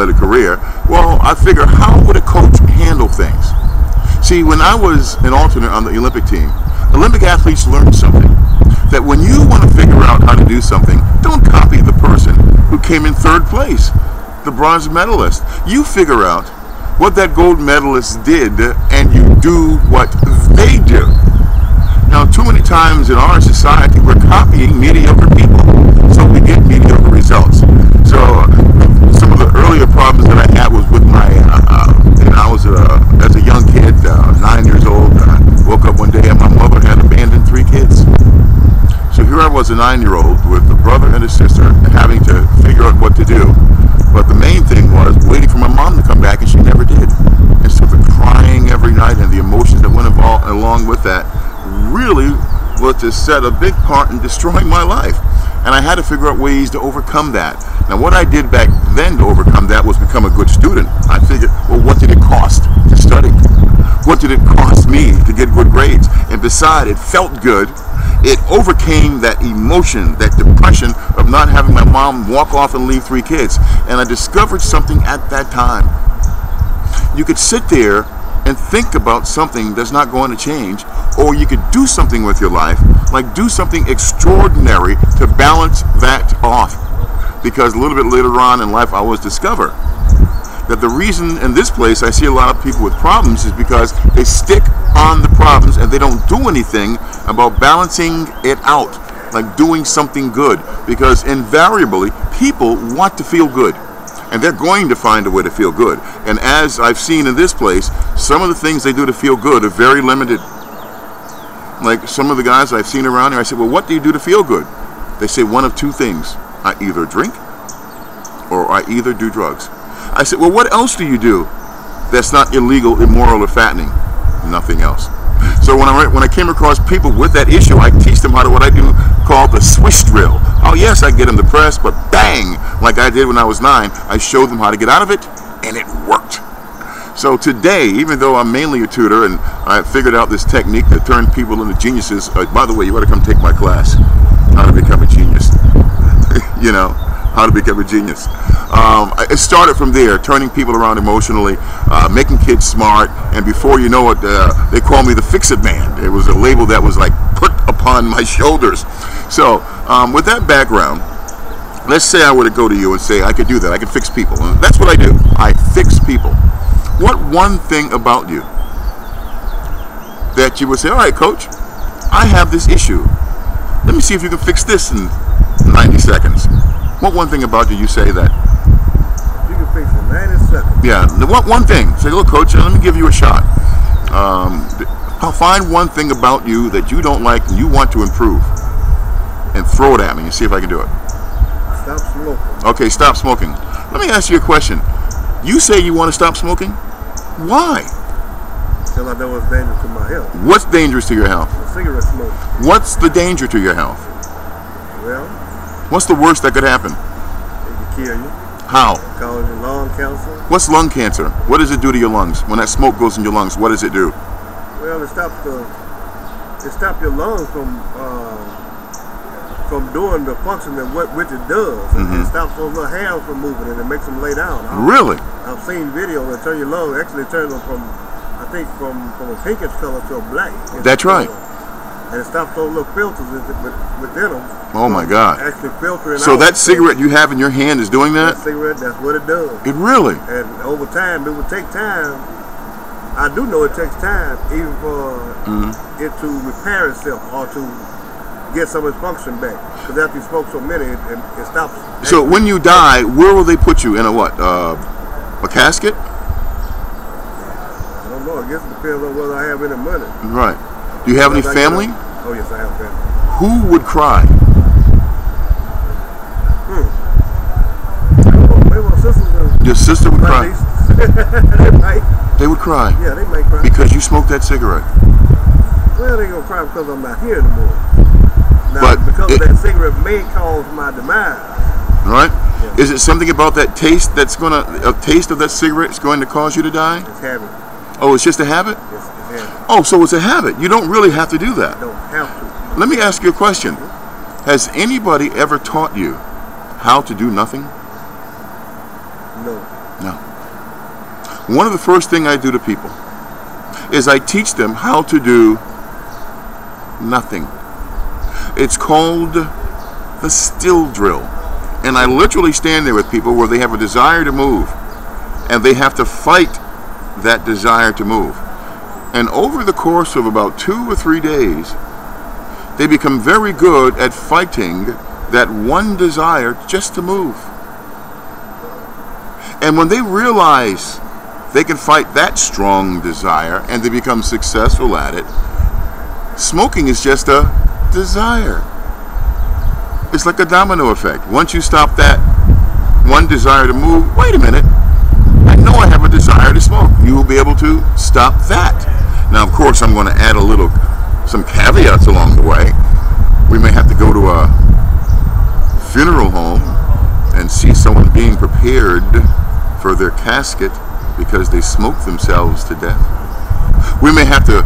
athletic career. Well, I figure, how would a coach handle things? See, when I was an alternate on the Olympic team, Olympic athletes learned something. That when you want to figure out how to do something, don't copy the person who came in third place, the bronze medalist. You figure out what that gold medalist did, and you do what they do. Now, too many times in our society, we're copying mediocre people, so we get mediocre results. So, some of the earlier problems that I had was with my, I was as a young kid, 9 years old, I woke up one day and my mother had abandoned 3 kids. So here I was, a 9-year-old with a brother and a sister, having to figure out what to do. But the main thing was waiting for my mom to come back, and she never did. And so the crying every night and the emotions that went along with that really was to set a big part in destroying my life. And I had to figure out ways to overcome that. Now, what I did back then to overcome that was become a good student. I figured, well, what did it cost to study? What did it cost me to get good grades? And besides, it felt good. It overcame that emotion, that depression of not having my mom walk off and leave 3 kids. And I discovered something at that time. You could sit there and think about something that's not going to change, or you could do something with your life, like do something extraordinary to balance that off. Because a little bit later on in life, I was discovered that the reason in this place I see a lot of people with problems is because they stick on the problems and they don't do anything about balancing it out, like doing something good. Because invariably, people want to feel good, and they're going to find a way to feel good. And as I've seen in this place, some of the things they do to feel good are very limited. Like some of the guys I've seen around here, I said, well, what do you do to feel good? They say one of 2 things. I either drink or I either do drugs. I said, well, what else do you do that's not illegal, immoral, or fattening? Nothing else. So when I came across people with that issue, I teach them how to what I do called the swish drill. Oh yes, I get them depressed, but bang, like I did when I was 9, I showed them how to get out of it, and it worked. So today, even though I'm mainly a tutor and I figured out this technique to turn people into geniuses, by the way, you ought to come take my class, how to become a genius. You know, how to become a genius. It started from there, turning people around emotionally, making kids smart, and before you know it, they call me the Fix-It Man. It was a label that was like put upon my shoulders. So with that background, let's say I were to go to you and say I could do that, I could fix people. And that's what I do, I fix people. What one thing about you that you would say, all right, coach, I have this issue. Let me see if you can fix this in 90 seconds. What one thing about you say that? You can fix it in 90 seconds. Yeah, one thing. Say, look, coach, let me give you a shot. Find one thing about you that you don't like and you want to improve, and throw it at me and see if I can do it. Stop smoking. Okay, stop smoking. Let me ask you a question. You say you want to stop smoking? Why? Until I know it's dangerous to my health. What's dangerous to your health? The cigarette smoke. What's the danger to your health? Well, what's the worst that could happen? it can kill you. How? Cause you lung cancer. What's lung cancer? What does it do to your lungs? When that smoke goes in your lungs, what does it do? Well, it stops your lungs from doing the function that which it does. It stops those little hairs from moving, and it makes them lay down. Really? I've seen videos that turn your lungs, actually turn them from, I think, from a pinkish color to a black. That's right. And it stops those little filters within them. Oh my God. Actually filtering so out. that cigarette you have in your hand is doing that? That cigarette, that's what it does. It really? And over time, it would take time. I do know it takes time even for it to repair itself or to get some of its function back. Because after you smoke so many, it stops. So when you die, where will they put you? In a what? A casket? I don't know. I guess it depends on whether I have any money. Right. Do you have any family? Oh yes, I have family. Who would cry? Maybe my sisters. Your sister would cry? They might. They would cry? Yeah, they might cry. Because you smoked that cigarette? Well, they gonna cry because I'm not here anymore. Now, But because that cigarette may cause my demise. Right? Yeah. Is it something about that taste that's a taste of that cigarette is going to cause you to die? It's habit. Oh, it's just a habit? It's habit. Oh, so it's a habit. You don't really have to do that. I don't have to. Let me ask you a question. Has anybody ever taught you how to do nothing? No. No. One of the first things I do to people is I teach them how to do nothing. It's called the still drill. And I literally stand there with people where they have a desire to move, and they have to fight that desire to move. And over the course of about 2 or 3 days, they become very good at fighting that one desire just to move. And when they realize they can fight that strong desire and they become successful at it, smoking is just a desire. It's like a domino effect. Once you stop that one desire to move, wait a minute, I know I have a desire to smoke. You will be able to stop that. Now, of course, I'm going to add some caveats along the way. We may have to go to a funeral home and see someone being prepared for their casket because they smoked themselves to death. We may have to,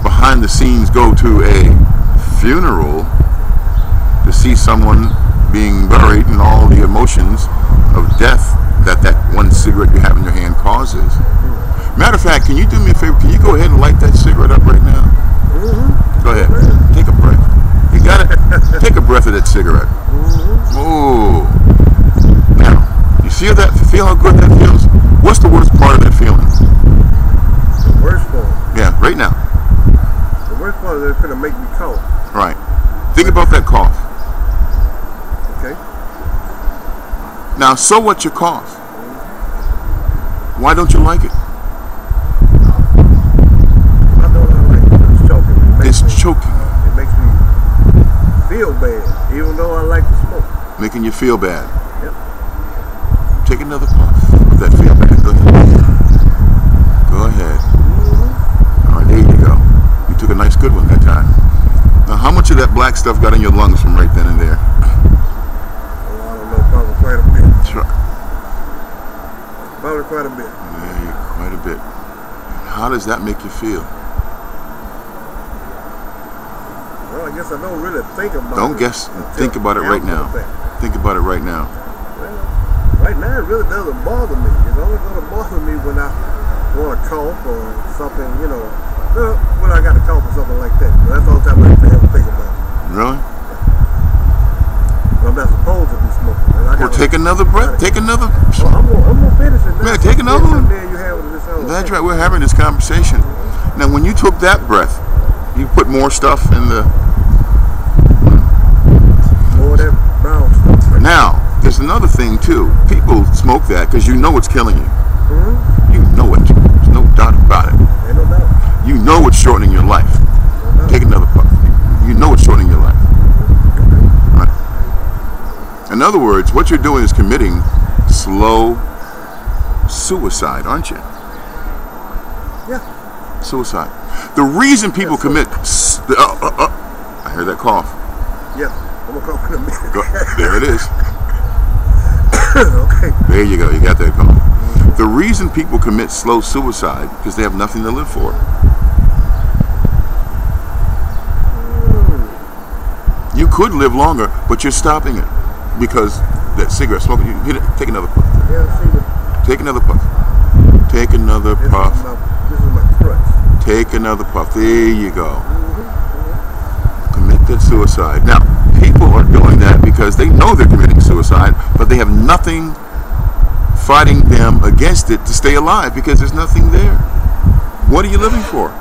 behind the scenes, go to a funeral to see someone being buried and all the emotions of death that one cigarette you have in your hand causes. Matter of fact, can you do me a favor? Can you go ahead and light that cigarette up right now? Go ahead. Take a breath. You got it? Take a breath of that cigarette. Ooh. Now, you feel that? Feel how good that feels? What's the worst part of that feeling? The worst part? Yeah, right now. The worst part is it's going to make me cough. Right. Think about that cough. Okay. Now, so what your cough? Why don't you like it? I don't like it. It's choking. It's choking. It makes me feel bad, even though I like to smoke. Making you feel bad. Yep. Take another puff of that feel bad. Go ahead. Go ahead. All right, there you go. You took a nice good one that time. Now, how much of that black stuff got in your lungs from right then and there? Oh, I don't know, probably quite a bit. Sure. Probably quite a bit. Yeah, quite a bit. How does that make you feel? Well, I guess I don't really think about it. Don't guess. Think about it right now. Think about it right now. Well, right now it really doesn't bother me. It's only going to bother me when I want to cough or something, you know. When I got a cough or something like that. That's the only time I ever think about it. Really? But I'm not supposed to be smoking. Well, take another breath. Take another. I'm gonna finish it now. Man, take another one. That's right. We're having this conversation. Now, when you took that breath, you put more stuff in the. More of that brown stuff. Now, there's another thing too. People smoke that because you know it's killing you. Mm-hmm. You know it. There's no doubt about it. Ain't no doubt. You know it's shortening your life. No. Take another puff. You know it's shortening your life. Right. In other words, what you're doing is committing slow suicide, aren't you? Yeah. Suicide. The reason people commit. I hear that cough. Yeah. I'm gonna cough in a minute. There it is. Okay. There you go. You got that cough. The reason people commit slow suicide because they have nothing to live for. You could live longer, but you're stopping it because that cigarette smoking. You hit it. Take another puff. Yeah, take another puff. Take another puff. This is my crutch. Take another puff. There you go. Commit that suicide. Now, people are doing that because they know they're committing suicide, but they have nothing fighting them against it to stay alive because there's nothing there. What are you living for?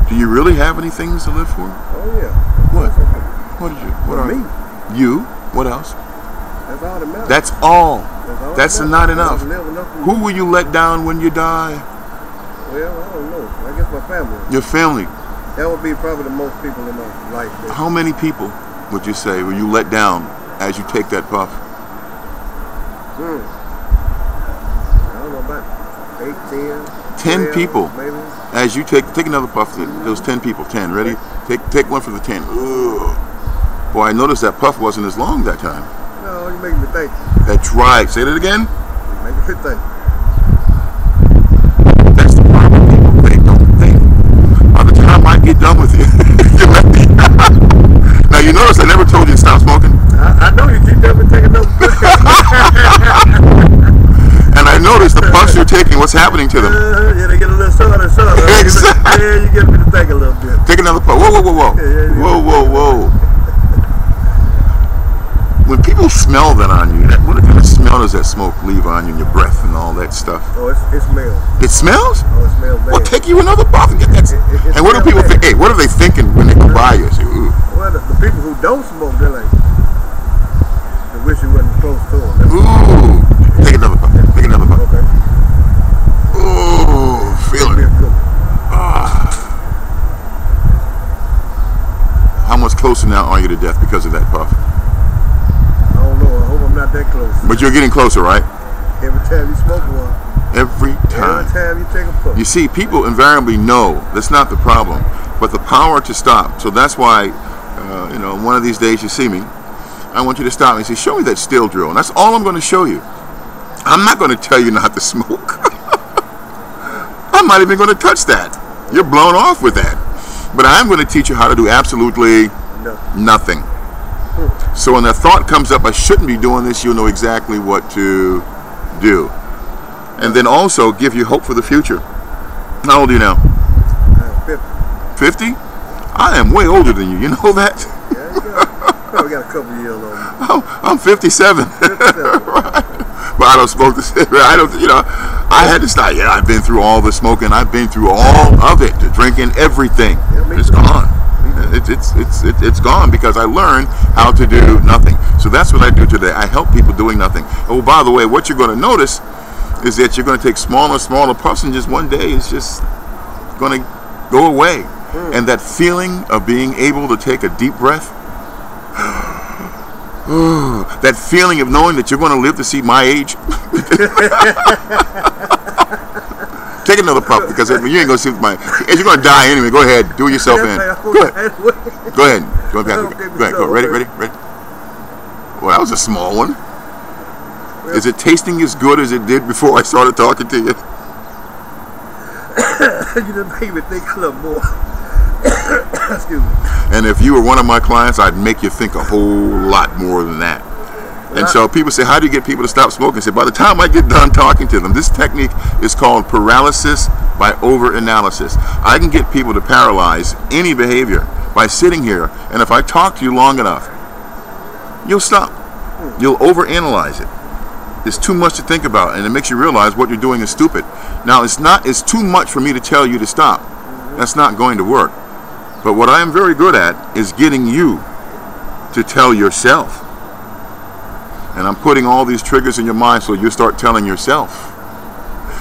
Do you really have any things to live for? Oh yeah. What? What did you? What are me? You? What else? That's all that matters. That's all. That's not enough. Who will you let down when you die? Well, I don't know. I guess my family. Your family. That would be probably the most people in my life. How many people would you say will you let down as you take that puff? I don't know, about 8, 10. 10 people. Maybe. As you take another puff, those 10 people. 10. Ready? Take one for the 10. Ugh. Boy, I noticed that puff wasn't as long that time. No, you make me think. That's right. Say that again. You make me think. That's the problem. People, they don't think. By the time I get done with it, you let me. Now, you notice I never told you to stop smoking? I know you keep never taking no. what's happening to them? Yeah, they get a little shorter. Exactly. Yeah, you get me to think a little bit. Take another puff. Whoa, whoa, whoa, whoa. Whoa. When people smell that on you, what kind of smell does that smoke leave on you in your breath and all that stuff? Oh, it smells. It smells? Oh, it smells bad. Well, take you another puff and get that. And what do people think? Hey, what are they thinking when they go by you? Say, ooh. Well, the people who don't smoke, they're like, they wish you wasn't close to them. Ooh. Take another puff. Take another puff. Okay. Ooh, feel it. How much closer now are you to death because of that puff? I don't know. I hope I'm not that close. But you're getting closer, right? Every time you smoke one. Every time. Every time you take a puff. You see, people invariably know that's not the problem, but the power to stop. So that's why, one of these days you see me, I want you to stop me and say, show me that still drill. And that's all I'm going to show you. I'm not going to tell you not to smoke. I'm not even going to touch that. You're blown off with that. But I'm going to teach you how to do absolutely nothing. So when the thought comes up, I shouldn't be doing this, you'll know exactly what to do. And then also give you hope for the future. How old are you now? 50. 50? I am way older than you. You know that? Yeah, you probably got a couple years older. Oh, I'm 57. 57. Right. But I don't smoke this. I don't. I had to stop. Yeah, I've been through all the smoking. I've been through all of it. The drinking, everything. Yeah, it's gone. It's gone because I learned how to do nothing. So that's what I do today. I help people doing nothing. Oh, by the way, what you're going to notice is that you're going to take smaller and smaller puffs, and just one day it's just going to go away. And that feeling of being able to take a deep breath, that feeling of knowing that you're going to live to see my age. Take another puff because you ain't going to see my. You're going to die anyway. Go ahead, do it yourself in. Go ahead. Go ahead. Go ahead. Go. Ready. Well, that was a small one. Is it tasting as good as it did before I started talking to you? You just made me think a little more. Excuse me. And if you were one of my clients, I'd make you think a whole lot more than that. And so people say, how do you get people to stop smoking? I say, by the time I get done talking to them, this technique is called paralysis by overanalysis. I can get people to paralyze any behavior by sitting here, and if I talk to you long enough, you'll stop. You'll overanalyze it. It's too much to think about, and it makes you realize what you're doing is stupid. Now, it's too much for me to tell you to stop. That's not going to work. But what I am very good at is getting you to tell yourself. And I'm putting all these triggers in your mind so you start telling yourself.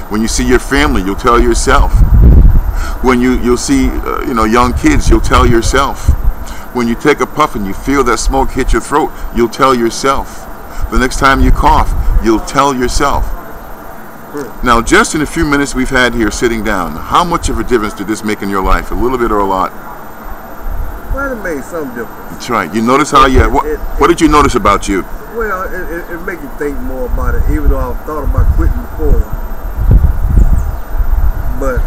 When you see your family, you'll tell yourself. When you'll see young kids, you'll tell yourself. When you take a puff and you feel that smoke hit your throat, you'll tell yourself. The next time you cough, you'll tell yourself. Now, just in a few minutes we've had here sitting down, how much of a difference did this make in your life? A little bit or a lot? Well, it made some difference. That's right. You notice how what did you notice about you? Well, it makes you think more about it, even though I've thought about quitting before. But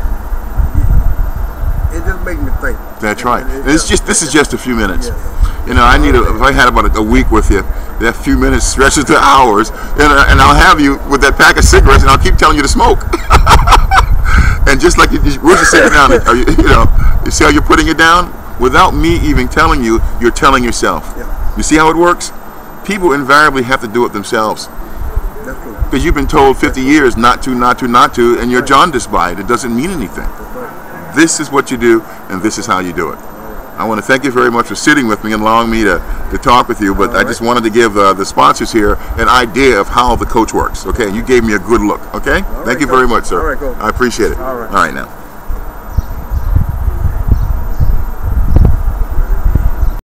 it just makes me think. That's right. This is just a few minutes. Yes. I need if I had about a week with you, that few minutes stretches to hours, and I'll have you with that pack of cigarettes, and I'll keep telling you to smoke. And just like we're just sitting down, you see how you're putting it down? Without me even telling you, you're telling yourself. Yeah. You see how it works? People invariably have to do it themselves. That's true. Because you've been told 50 years not to, and you're jaundiced by it. It doesn't mean anything. This is what you do, and this is how you do it. I want to thank you very much for sitting with me and allowing me to talk with you, but I just wanted to give the sponsors here an idea of how the coach works, okay? You gave me a good look, okay? Thank you very much, sir. All right, Coach. I appreciate it. All right. All right, now.